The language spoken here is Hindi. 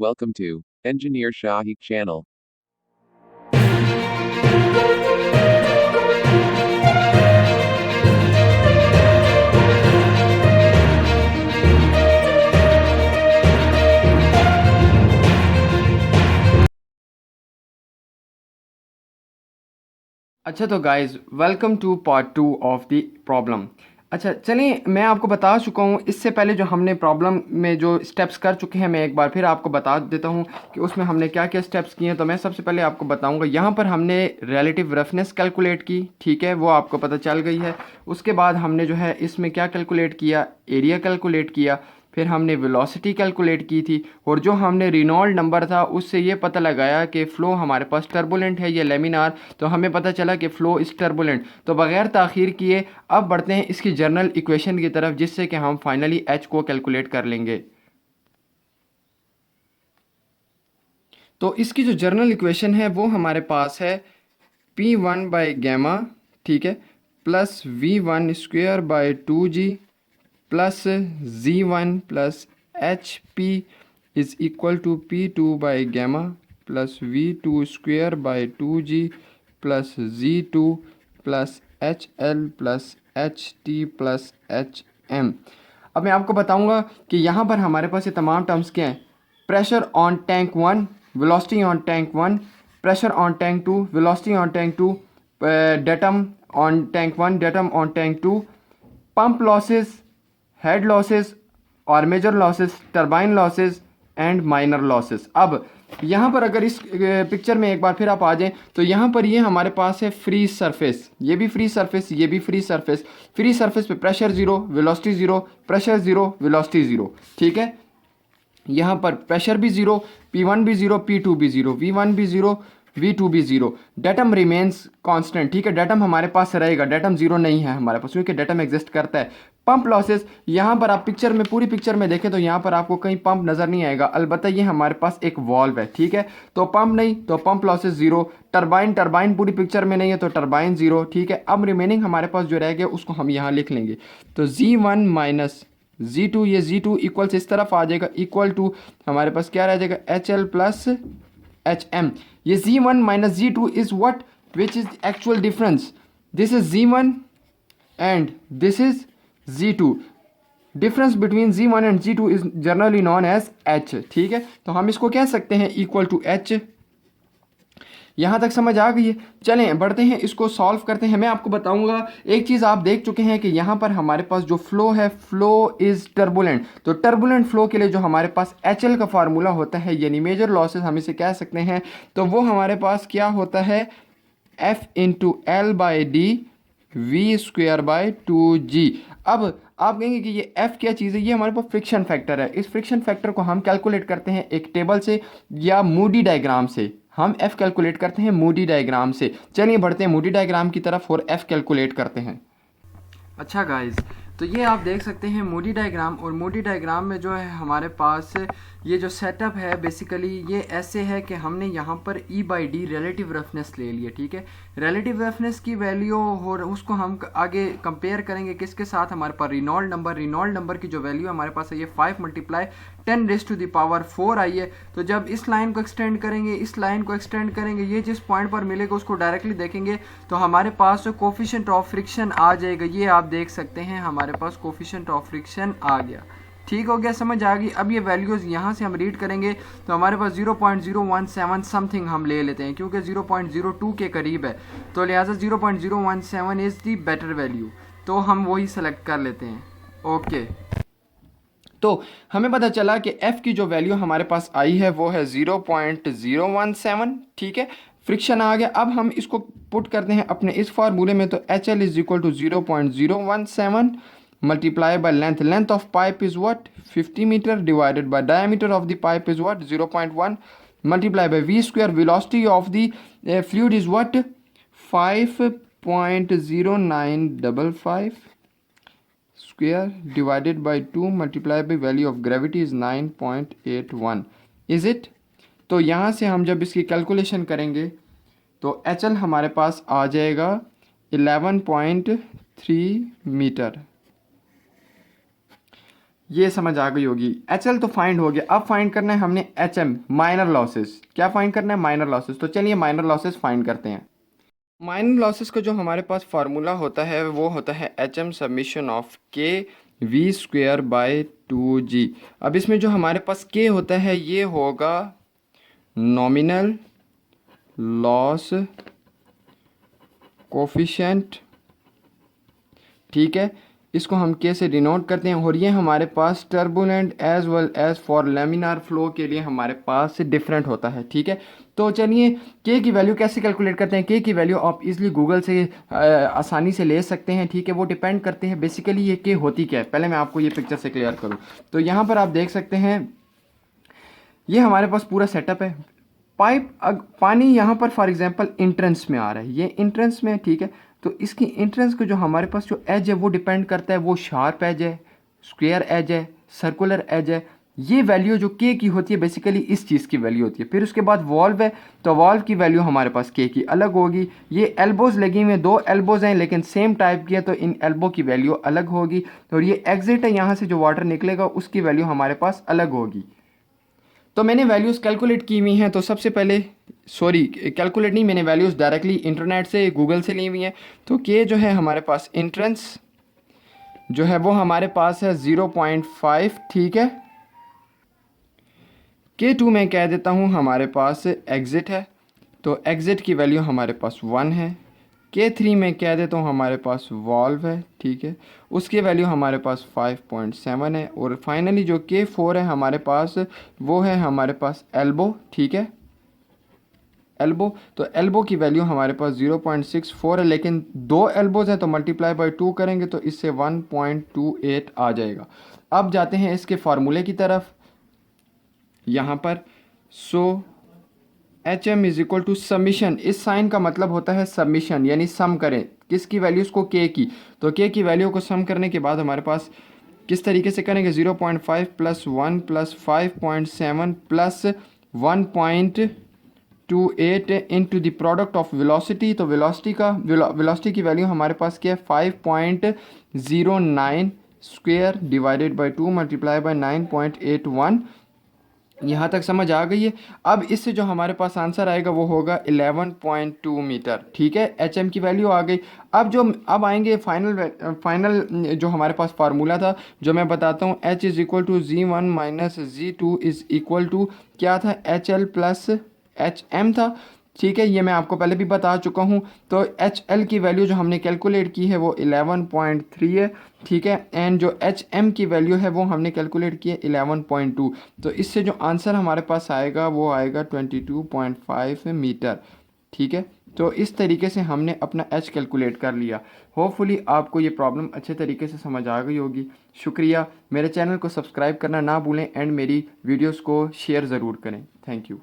Welcome to Engineer Shahi channel. अच्छा तो guys welcome to part 2 of the problem. अच्छा चलिए मैं आपको बता चुका हूँ, इससे पहले जो हमने प्रॉब्लम में जो स्टेप्स कर चुके हैं मैं एक बार फिर आपको बता देता हूँ कि उसमें हमने क्या क्या स्टेप्स किए हैं। तो मैं सबसे पहले आपको बताऊँगा, यहाँ पर हमने रिलेटिव रफनेस कैलकुलेट की, ठीक है, वो आपको पता चल गई है। उसके बाद हमने जो है इसमें क्या कैलकुलेट किया, एरिया कैलकुलेट किया, फिर हमने वेलोसिटी कैलकुलेट की थी, और जो हमने रेनॉल्ड नंबर था उससे ये पता लगाया कि फ़्लो हमारे पास टर्बुलेंट है या लेमिनार। तो हमें पता चला कि फ़्लो इज़ टर्बुलेंट। तो बग़ैर ताख़ीर किए अब बढ़ते हैं इसकी जर्नल इक्वेशन की तरफ, जिससे कि हम फाइनली एच को कैलकुलेट कर लेंगे। तो इसकी जो जर्नल इक्वेशन है वो हमारे पास है P1 बाई गैमा, ठीक है, plus V1 square by 2G plus Z1 plus HP is equal to P2 by gamma plus V2 square by 2G plus Z2 plus HL plus HT plus HM। अब मैं आपको बताऊंगा कि यहाँ पर हमारे पास ये तमाम टर्म्स क्या हैं। Pressure on tank 1, velocity on tank 1, pressure on tank 2, velocity on tank 2, datum on tank 1, datum on tank 2, pump losses, head losses और major losses, turbine losses and minor losses. अब यहाँ पर अगर इस पिक्चर में एक बार फिर आप आ जाएं तो यहाँ पर ये हमारे पास है फ्री सरफेस, ये भी फ्री सरफेस, ये भी फ्री सरफेस। फ्री सरफेस पे pressure zero, velocity zero, pressure zero, velocity zero, ठीक है। यहाँ पर प्रेशर भी ज़ीरो, P1 भी ज़ीरो, P2 भी ज़ीरो, V1 भी ज़ीरो, V2 भी ज़ीरो। डेटम रिमेन्स कांस्टेंट, ठीक है, डेटम हमारे पास रहेगा, डेटम ज़ीरो नहीं है हमारे पास क्योंकि डेटम एग्जिस्ट करता है। पंप लॉसेस, यहाँ पर आप पिक्चर में, पूरी पिक्चर में देखें तो यहाँ पर आपको कहीं पंप नज़र नहीं आएगा, अलबत्ता ये हमारे पास एक वॉल्व है, ठीक है, तो पंप नहीं तो pump losses zero. Turbine, turbine पूरी पिक्चर में नहीं है तो टरबाइन ज़ीरो, ठीक है। अब रिमेनिंग हमारे पास जो रह गया उसको हम यहाँ लिख लेंगे। तो Z1 माइनस Z2, ये Z2 इक्वल्स इस तरफ आ जाएगा, इक्वल टू हमारे पास क्या रह जाएगा, HL प्लस HM। ये Z1 minus Z2 is what, which is actual difference. This is Z1 and this is Z2। Difference between Z1 and Z2 is generally known as H, ठीक है। तो हम इसको कह सकते हैं इक्वल टू H। यहाँ तक समझ आ गई है। चलें बढ़ते हैं, इसको सॉल्व करते हैं। मैं आपको बताऊंगा, एक चीज़ आप देख चुके हैं कि यहाँ पर हमारे पास जो फ्लो है, फ्लो इज़ टर्बुलेंट। तो टर्बुलेंट फ्लो के लिए जो हमारे पास HL का फार्मूला होता है, यानी मेजर लॉसेस हम इसे कह सकते हैं, तो वो हमारे पास क्या होता है, F into L by D V square by 2G। अब आप कहेंगे कि ये F क्या चीज़ है, ये हमारे पास फ्रिक्शन फैक्टर है। इस फ्रिक्शन फैक्टर को हम कैलकुलेट करते हैं एक टेबल से या मूडी डायग्राम से। हम F कैलकुलेट करते हैं मूडी डायग्राम से। चलिए बढ़ते हैं मूडी डायग्राम की तरफ और F कैलकुलेट करते हैं। अच्छा गाइस, तो ये आप देख सकते हैं मूडी डायग्राम, और मूडी डायग्राम में जो है हमारे पास ये जो सेटअप है बेसिकली ये ऐसे है कि हमने यहाँ पर E by D relative roughness ले लिया, ठीक है। रिलेटिव रफनेस की वैल्यू और उसको हम आगे कंपेयर करेंगे किसके साथ, हमारे पास रिनॉल्ड नंबर। रिनॉल्ड नंबर की जो वैल्यू हमारे पास है ये 5 मल्टीप्लाई 10⁻⁴ आई है। तो जब इस लाइन को एक्सटेंड करेंगे, इस लाइन को एक्सटेंड करेंगे, ये जिस पॉइंट पर मिलेगा उसको डायरेक्टली देखेंगे तो हमारे पास कोफिशिएंट ऑफ फ्रिक्शन आ जाएगा। ये आप देख सकते हैं हमारे पास कोफिशिएंट ऑफ फ्रिक्शन आ गया, ठीक हो गया, समझ आ गई। अब ये वैल्यूज़ यहाँ से हम रीड करेंगे तो हमारे पास 0.017 समथिंग हम ले लेते हैं क्योंकि 0.02 के करीब है, तो लिहाजा 0.017 इज़ दी बेटर वैल्यू, तो हम वही सेलेक्ट कर लेते हैं। ओके, तो हमें पता चला कि F की जो वैल्यू हमारे पास आई है वो है 0.017, ठीक है। फ्रिक्शन आ गया। अब हम इसको पुट करते हैं अपने इस फार्मूले में, तो HL is equal to 0.017 multiply by length. Length of pipe is what, 50 metre, divided by diameter of the pipe is what, 0.1, multiply by V square. Velocity of the fluid is what, 5.0955 square divided by 2 multiplied by value of gravity is 9.81, is it। तो यहाँ से हम जब इसकी कैलकुलेशन करेंगे तो HL हमारे पास आ जाएगा 11.3 मीटर। ये समझ आ गई होगी। HL तो फाइंड हो गया, अब फाइंड करना है हमने HM माइनर लॉसेस। क्या फाइंड करना है? Minor losses. तो चलिए माइनर लॉसेस फाइंड करते हैं। माइनर लॉसेस का जो हमारे पास फार्मूला होता है वो होता है HM summation of K V square by 2G। अब इसमें जो हमारे पास K होता है ये होगा नॉमिनल लॉस कोफिशिएंट, ठीक है, इसको हम के से डिनोट करते हैं। और ये हमारे पास turbulent as well as for laminar flow के लिए हमारे पास डिफरेंट होता है, ठीक है। तो चलिए के की वैल्यू कैसे कैलकुलेट करते हैं? के की वैल्यू आप इजीली गूगल से आसानी से ले सकते हैं, ठीक है। वो डिपेंड करते हैं बेसिकली ये के होती क्या है। पहले मैं आपको ये पिक्चर से क्लियर करूँ तो यहाँ पर आप देख सकते हैं ये हमारे पास पूरा सेटअप है। पानी यहाँ पर फॉर एग्जांपल इंट्रेंस में आ रहा है, ये इंट्रेंस में है, ठीक है। तो इसकी इंट्रेंस को जो हमारे पास जो एज है वो डिपेंड करता है वो शार्प एज है, स्क्वायर एज है, सर्कुलर एज है। ये वैल्यू जो के की होती है बेसिकली इस चीज़ की वैल्यू होती है। फिर उसके बाद वॉल्व है, तो वॉल्व की वैल्यू हमारे पास के की अलग होगी। ये एल्बोज लगी हुई हैं, 2 एल्बोज हैं लेकिन सेम टाइप की है, तो इन एल्बो की वैल्यू अलग होगी। और ये एग्जिट है, यहाँ से जो वाटर निकलेगा उसकी वैल्यू हमारे पास अलग होगी। तो मैंने वैल्यूज़ कैलकुलेट की हुई हैं। तो सबसे पहले कैलकुलेट नहीं, मैंने वैल्यूज़ डायरेक्टली इंटरनेट से गूगल से ली हुई हैं। तो के जो है हमारे पास इंट्रेंस जो है वो हमारे पास है 0.5, ठीक है। K2 में कह देता हूँ हमारे पास एग्ज़िट है, तो एग्ज़िट की वैल्यू हमारे पास 1 है। K3 में कह देता हूँ हमारे पास वॉल्व है, ठीक है, उसकी वैल्यू हमारे पास 5.7 है। और फाइनली जो K4 है हमारे पास वो है हमारे पास एल्बो, ठीक है, एल्बो। तो एल्बो की वैल्यू हमारे पास 0.64 है, लेकिन 2 एल्बोज हैं तो मल्टीप्लाई बाय 2 करेंगे तो इससे 1.28 आ जाएगा। अब जाते हैं इसके फार्मूले की तरफ। यहाँ पर H M is equal to submission, इस साइन का मतलब होता है सबमिशन, यानी सम करें किसकी वैल्यूज़ को? के की। तो के की वैल्यू को सम करने के बाद हमारे पास किस तरीके से करेंगे? 0.5 plus 1 plus 5.7 plus 1.28 into the product of velocity. तो वेलोसिटी की वैल्यू हमारे पास क्या है? 5.09 square divided by 2 multiply by 9.81। यहाँ तक समझ आ गई है। अब इससे जो हमारे पास आंसर आएगा वो होगा 11.2 मीटर, ठीक है। HM की वैल्यू आ गई। अब आएंगे फाइनल जो हमारे पास फार्मूला था जो मैं बताता हूँ। H is equal to Z1 minus Z2 is equal to क्या था? HL प्लस HM था, ठीक है। ये मैं आपको पहले भी बता चुका हूँ। तो HL की वैल्यू जो हमने कैलकुलेट की है वो 11.3 है, ठीक है। एंड जो HM की वैल्यू है वो हमने कैलकुलेट की है 11.2। तो इससे जो आंसर हमारे पास आएगा वो आएगा 22.5 मीटर, ठीक है। तो इस तरीके से हमने अपना H कैलकुलेट कर लिया। होपफुली आपको ये प्रॉब्लम अच्छे तरीके से समझ आ गई होगी। शुक्रिया। मेरे चैनल को सब्सक्राइब करना ना भूलें एंड मेरी वीडियोस को शेयर ज़रूर करें। Thank you.